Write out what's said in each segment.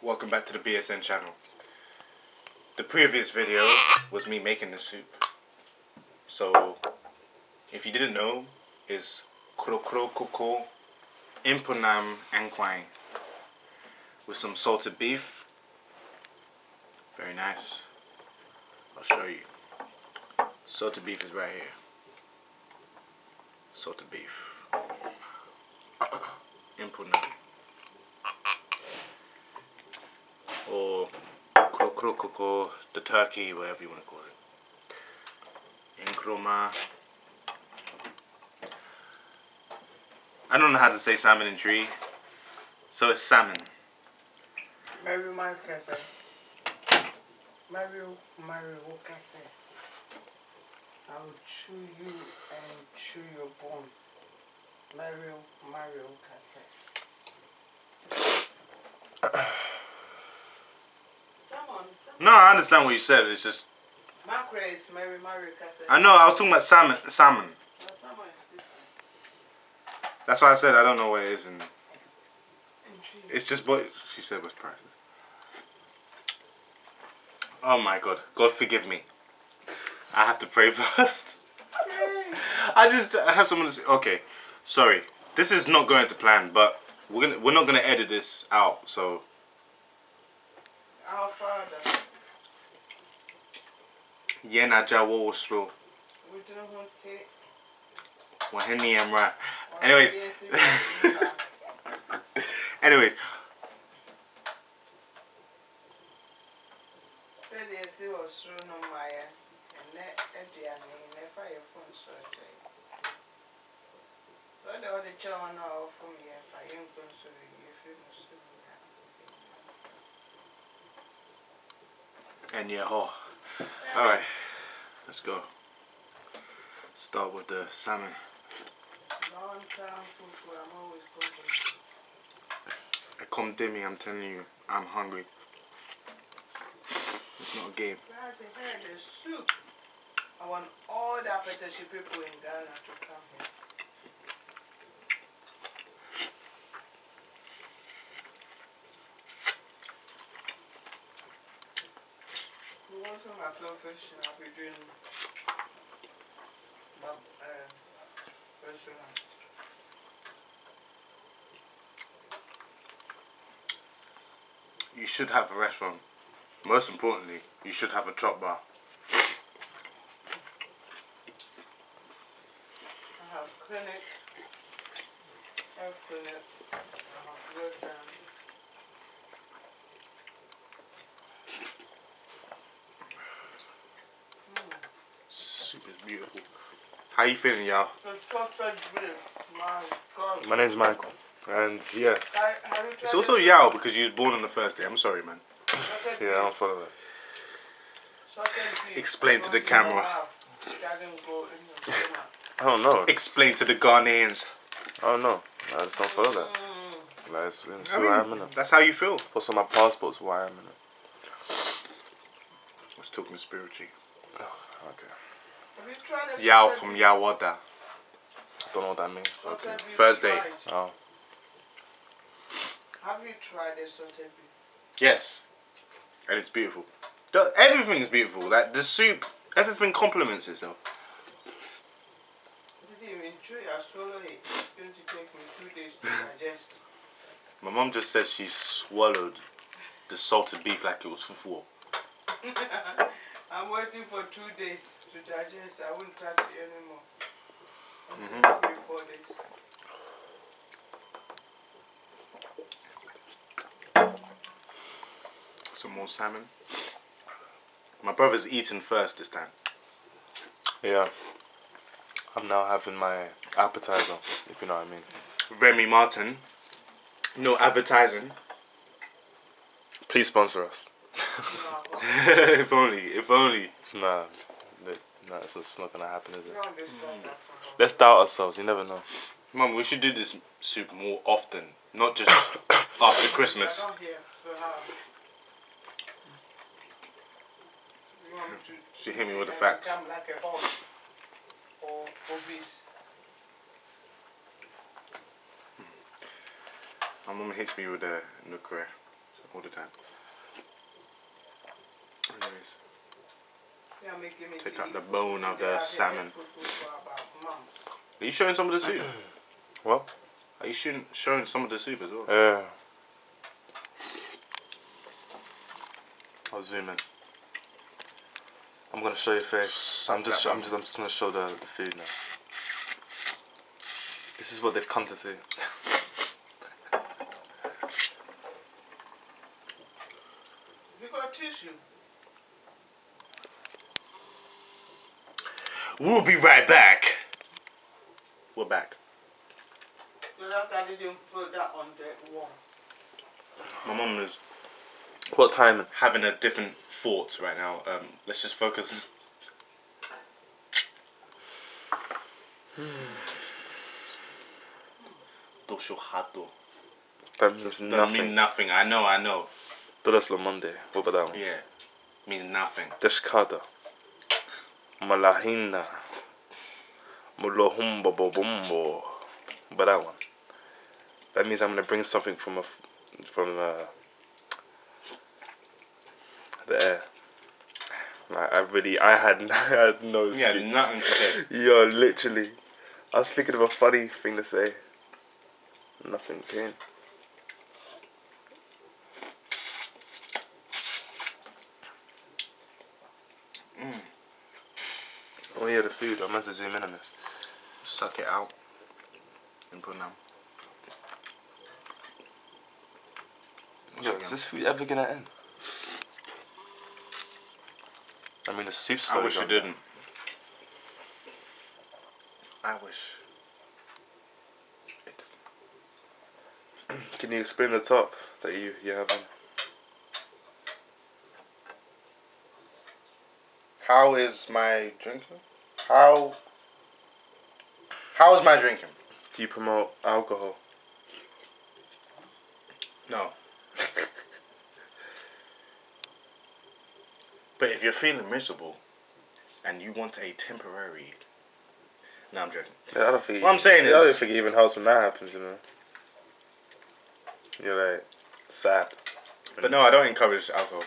Welcome back to the BSN channel. The previous video was me making the soup. So, if you didn't know, is Kurokurokoko, mponam, nkwan with some salted beef. Very nice. I'll show you. Salted beef is right here. Salted beef. Mponam. Or Kurokurokoko, the turkey, whatever you want to call it. Nkroma. I don't know how to say salmon in tree, so it's salmon. Mary Marcus. Mario Walker. I will chew you and chew your bone. Mario Cassette. No, I understand what you said. It's just. Macro is Mario Cassette. I know. I was talking about salmon. Salmon. But salmon is different. That's why I said I don't know what it is, and it's just what she said was priceless. Oh my God! God forgive me. I have to pray first. I have someone to say. Okay, sorry. This is not going to plan, but we're not gonna edit this out. So. Our Father. Yena jawo oslo. We don't want to. Waheni amra. Anyways. Anyways. And yeah, oh. Alright, let's go. Start with the salmon. Long time food, I'm always cooking. Come to me, I'm telling you, I'm hungry. It's not a game. The soup. I want all the appetition people in Ghana to come here. Also, my profession, I'll be doing restaurant. You should have a restaurant. Most importantly, you should have a chop bar. I have clinic, health clinic, I have restaurant. Soup is beautiful. How you feeling, y'all? My name's Michael, and yeah. It's also Yao because you was born on the first day. I'm sorry, man. Yeah, I don't follow that. Explain to the camera. I don't know. Explain to the Ghanaians. I don't know. I just don't follow that. Like, it's who I am in it. That's how you feel. What's on my passport's who I am in it. I was talking spiritually. Oh, okay. Yao from Yawada. Don't know what that means, but okay. Thursday. Oh. Have you tried the salted beef? Yes. And it's beautiful. Everything is beautiful. Like the soup, everything complements itself. I didn't even chew it. I swallowed it. It's going to take me 2 days to digest. My mom just said she swallowed the salted beef like it was fufu. I'm waiting for 2 days to digest. I won't touch it anymore. Until 3-4 days. Some more salmon. My brother's eaten first this time. Yeah. I'm now having my appetizer, if you know what I mean. Remy Martin. No advertising. Please sponsor us. If only. Nah, it's not gonna happen, is it? Let's doubt ourselves. You never know. Mum, we should do this soup more often, not just after Christmas. She hit me with the facts. My mum hits me with the nuclear. So. all the time. Anyways, take out the bone of the salmon. Are you showing some of the soup? What? Are you showing some of the soup as well? Yeah. I'll zoom in. I'm gonna show your face. I'm just gonna show the food now. This is what they've come to see. You got tissue? We'll be right back. We're back. So that I didn't throw that on the wall. My mum is What timing? having a different thoughts right now. Let's just focus. Doshohato. That means Doesn't nothing. mean nothing. I know. Todas lo Monday. What about that one? Yeah. Means nothing. Deshkada. Malahina. Mulohumbo bobumbo. But that one. That means I'm gonna bring something from the air. I had no excuse. Yeah, nothing to say. Yo, literally. I was thinking of a funny thing to say. Nothing came. Oh yeah, the food. I meant to zoom in on this. Suck it out. Mponam. Yo, is this food ever gonna end? I mean, the soup's I slowly wish it gone. didn't. I wish. Can you explain the top that you have on? How is my drinking? How is my drinking? Do you promote alcohol? No. But if you're feeling miserable and you want a temporary... No, I'm joking. Yeah, I don't think. What I'm saying I don't is... think it even helps when that happens, you know. You're like sad. But no, I don't encourage alcohol.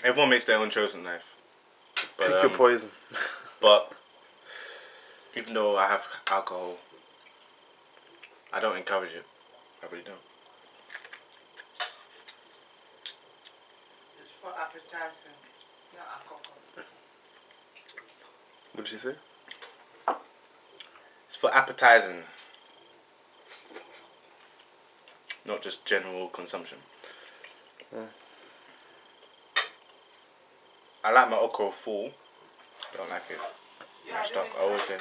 Everyone makes their own choice in life. But, Pick your poison. But even though I have alcohol, I don't encourage it. I really don't. It's for appetizing, not alcohol. What did she say? It's for appetizing. Not just general consumption. I like my okra full. Don't like it mashed up. I always say.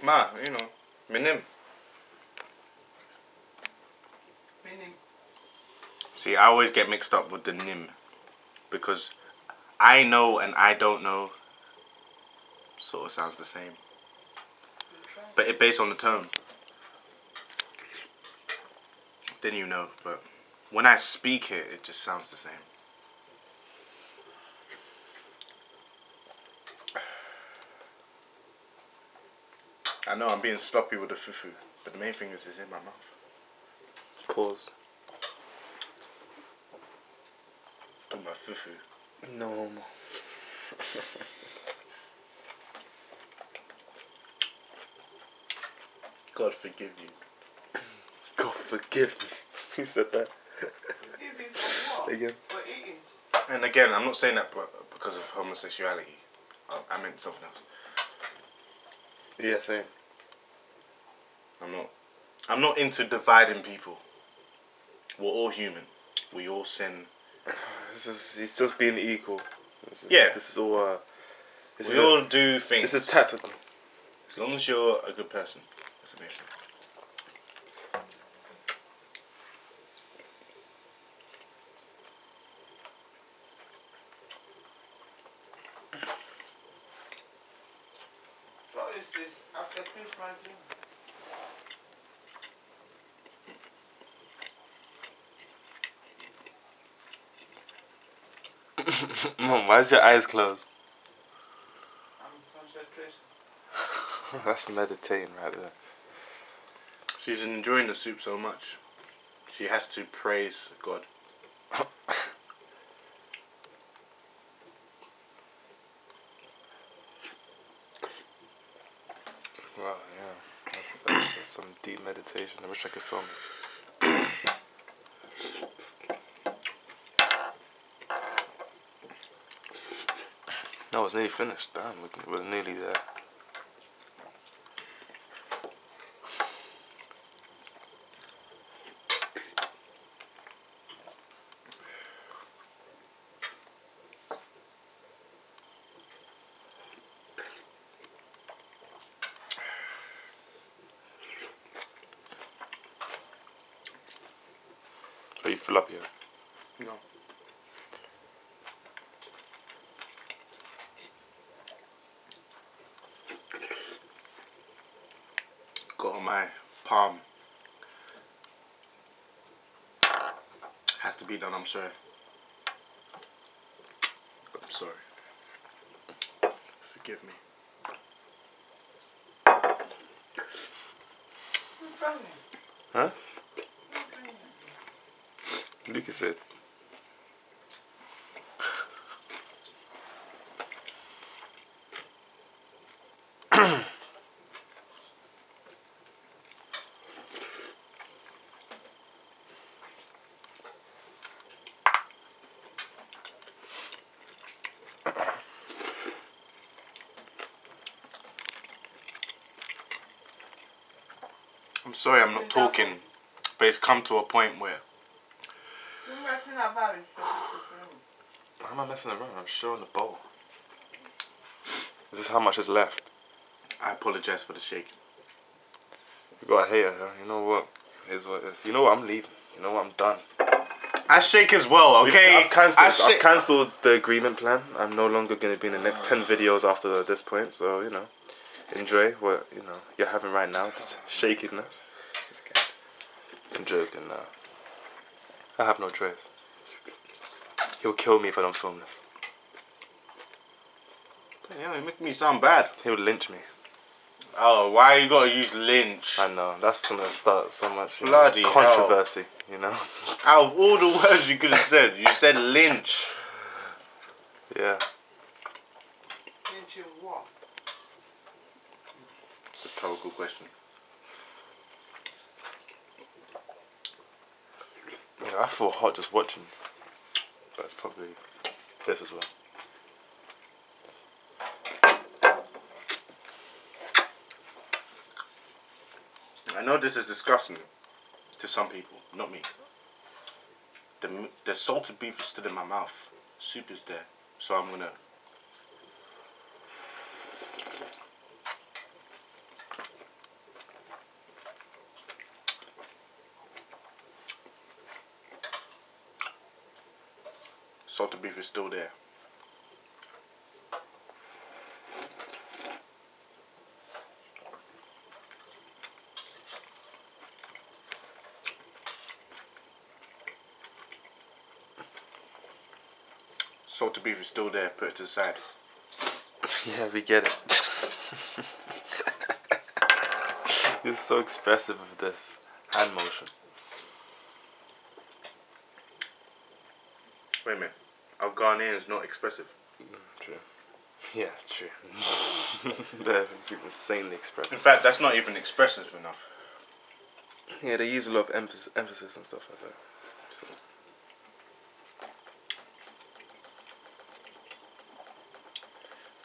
Ma, you know, minim. Meaning, See, I always get mixed up with the nim because I know and I don't know sort of sounds the same. But it's based on the tone. Then you know, but when I speak it, it just sounds the same. I know I'm being sloppy with the fufu, but the main thing is it's in my mouth. Pause. Talking about fufu. No more. God forgive you. God forgive me. He said that. forgive it for what? Again. For eating. And again, I'm not saying that because of homosexuality. I meant something else. Yeah, same. I'm not into dividing people. We're all human. We all sin. It's just being equal. Yeah. This is all. We all do things. This is tactical. As long as you're a good person, that's the main thing. What is this? After Christmas dinner? Mom, why is your eyes closed? I'm concentrating. That's meditating right there. She's enjoying the soup so much. She has to praise God. Wow, yeah. That's some deep meditation. I wish I could film it. No, it's nearly finished. Damn, we're nearly there. Are you full up here? No. Got on my palm. Has to be done, I'm sorry. I'm sorry. Forgive me. What's wrong? Huh? Lucas said. I'm sorry I'm not talking, but it's come to a point where You're messing about it, so Why am I messing around? I'm showing the bowl. This is how much is left. I apologize for the shaking. You got a hater, huh? You know what? Here's what it is. You know what? I'm leaving. You know what? I'm done. I shake as well, okay? I've cancelled the agreement plan. I'm no longer going to be in the next 10 videos after this point. So, you know, enjoy what, you know, you're having right now. This shakiness. I'm joking now. I have no choice. He'll kill me if I don't film this. Yeah, you make me sound bad. He'll lynch me. Oh, why you gotta use lynch? I know. That's going to start so much Bloody controversy, you know? Out of all the words you could have said, you said lynch. Yeah. Didn't you walk? It's a rhetorical question. Yeah, I feel hot just watching. But it's probably this as well. I know this is disgusting to some people, not me. The salted beef is still in my mouth. Soup is there, so I'm gonna. Salted beef is still there. Salted beef is still there. Put it to the side. Yeah, we get it. You're so expressive of this hand motion. Wait a minute. Our Ghanaians not expressive. True. Yeah, true. They're insanely expressive. In fact, that's not even expressive enough. Yeah, they use a lot of emphasis and stuff like that. So.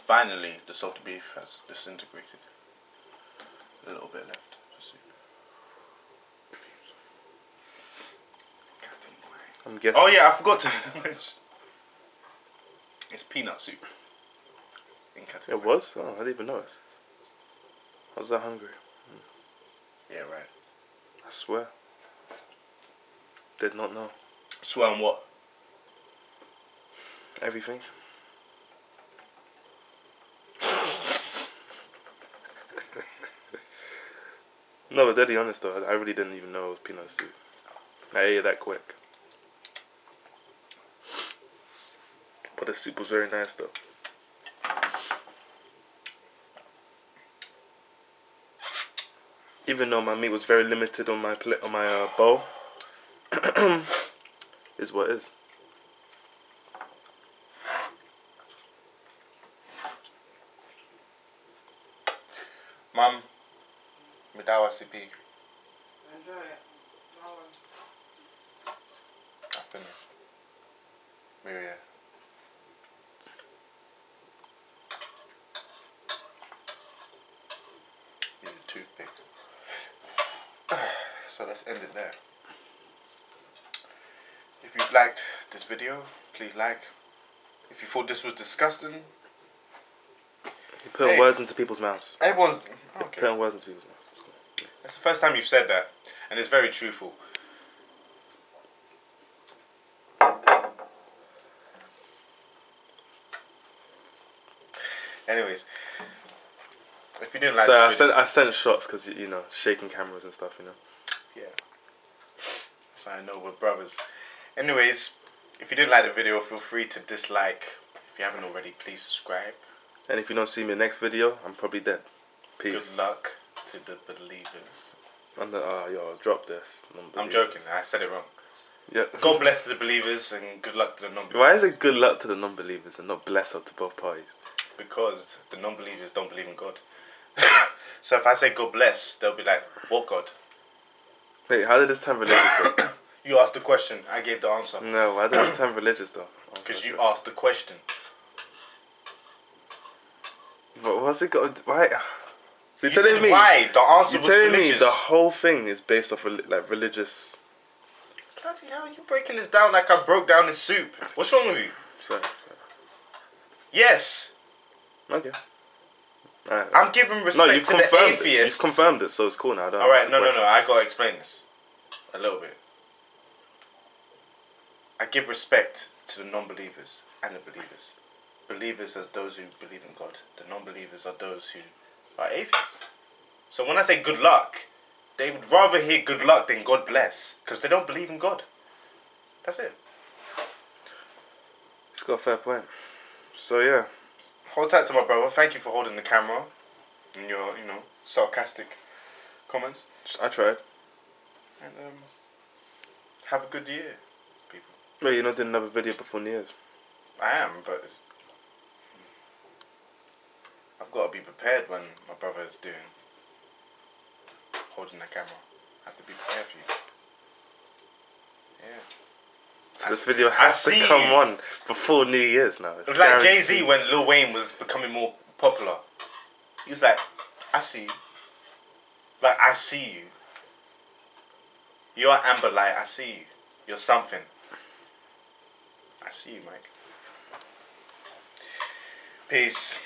Finally, the salted beef has disintegrated. A little bit left. Soup. Beautiful. Cutting away. I'm guessing. Oh yeah, I forgot to mention. It's peanut soup. In Category. It was? Oh, I didn't even notice. I was that hungry. Yeah, right. I swear. Did not know. Swear on what? Everything. No, but deadly honest though, I really didn't even know it was peanut soup. I ate it that quick. But the soup was very nice though. Even though my meat was very limited on my bowl, is what is. Mum, midawa sipi. Enjoy it. No one. I finished. Miria. Need a toothpick. So let's end it there. If you've liked this video, please like. If you thought this was disgusting, You're putting words into people's mouths. everyone's okay. Putting words into people's mouths. That's the first time you've said that, and it's very truthful. Anyways, if you didn't like So this video, I sent shots because shaking cameras and stuff. yeah. So I know we're brothers. Anyways, if you didn't like the video, feel free to dislike. If you haven't already, please subscribe. And if you don't see me in the next video, I'm probably dead. Peace. Good luck to the believers. Drop this. I'm joking. I said it wrong. Yeah. God bless the believers and good luck to the non-believers. Why is it good luck to the non-believers and not bless up to both parties? Because the non-believers don't believe in God. So if I say God bless, they'll be like, what God? Wait, how did this turn religious though? You asked the question, I gave the answer. No, why did it turn religious though? Because you asked the question. But what's it got? Why? So You said why? The answer was telling religious. me the whole thing is based off like religious. Bloody hell, you breaking this down like I broke down this soup. What's wrong with you? Sorry. Yes. Okay. Alright. I'm giving respect to the confirmed it. atheists. You've confirmed it, so it's cool now. Alright, no. I gotta explain this. A little bit. I give respect to the non-believers and the believers. Believers are those who believe in God. The non-believers are those who are atheists. So when I say good luck, they would rather hear good luck than God bless. Because they don't believe in God. That's it. He's got a fair point. So yeah. Hold tight to my brother. Thank you for holding the camera. And your, sarcastic comments. I tried. And have a good year, people. Wait, you're not doing another video before New Year's? I am, but I've got to be prepared when my brother is holding the camera. I have to be prepared for you. Yeah. So this video has to come on before New Year's now. It's like Jay-Z when Lil Wayne was becoming more popular. He was like, I see you. Like, I see you. You're Amber Light, I see you. You're something. I see you, Mike. Peace.